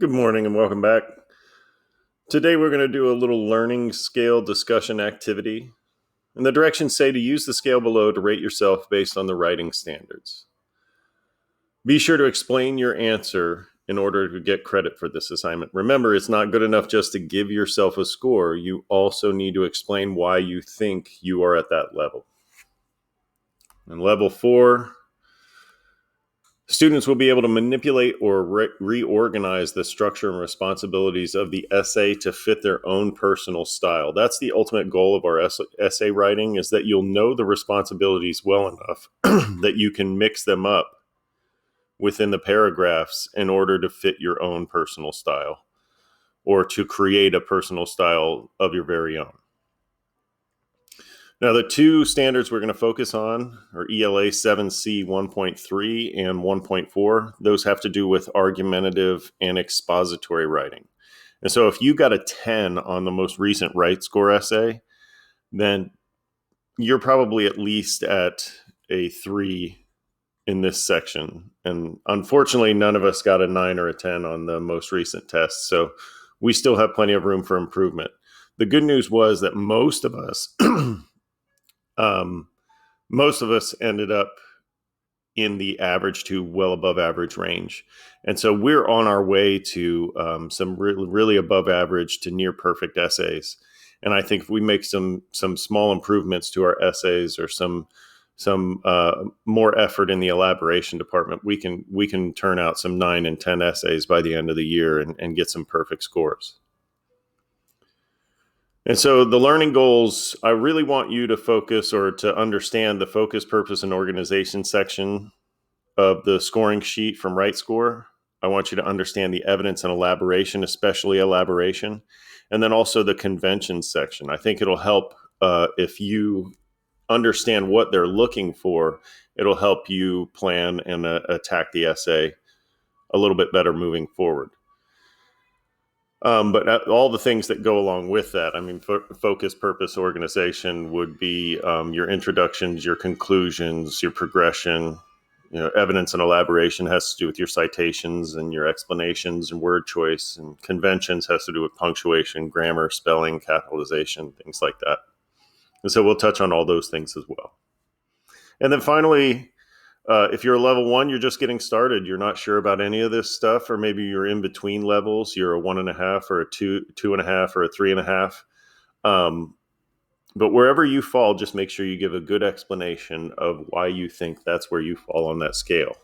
Good morning and welcome back. Today we're going to do a little learning scale discussion activity. And the directions say to use the scale below to rate yourself based on the writing standards. Be sure to explain your answer in order to get credit for this assignment. Remember, it's not good enough just to give yourself a score. You also need to explain why you think you are at that level. And level 4, students will be able to manipulate or reorganize the structure and responsibilities of the essay to fit their own personal style. That's the ultimate goal of our essay writing, is that you'll know the responsibilities well enough that you can mix them up within the paragraphs in order to fit your own personal style or to create a personal style of your very own. Now, the two standards we're going to focus on are ELA 7C 1.3 and 1.4. Those have to do with argumentative and expository writing. And so if you got a 10 on the most recent WriteScore essay, then you're probably at least at a 3 in this section. And unfortunately, none of us got a 9 or a 10 on the most recent test. So we still have plenty of room for improvement. The good news was that most of us ended up in the average to well above average range. And so we're on our way to some really above average to near perfect essays. And I think if we make some small improvements to our essays or some more effort in the elaboration department, we can turn out some 9 and 10 essays by the end of the year and get some perfect scores. And so the learning goals, I really want you to focus or to understand the focus, purpose, and organization section of the scoring sheet from WriteScore. I want you to understand the evidence and elaboration, especially elaboration, and then also the conventions section. I think it'll help if you understand what they're looking for. It'll help you plan and attack the essay a little bit better moving forward. But all the things that go along with that, I mean, focus, purpose, organization would be your introductions, your conclusions, your progression. Evidence and elaboration has to do with your citations and your explanations and word choice, and conventions has to do with punctuation, grammar, spelling, capitalization, things like that. And so we'll touch on all those things as well. And then finally, if you're a level 1, you're just getting started. You're not sure about any of this stuff, or maybe you're in between levels. You're a 1.5 or a 2.5 or a 3.5. But wherever you fall, just make sure you give a good explanation of why you think that's where you fall on that scale.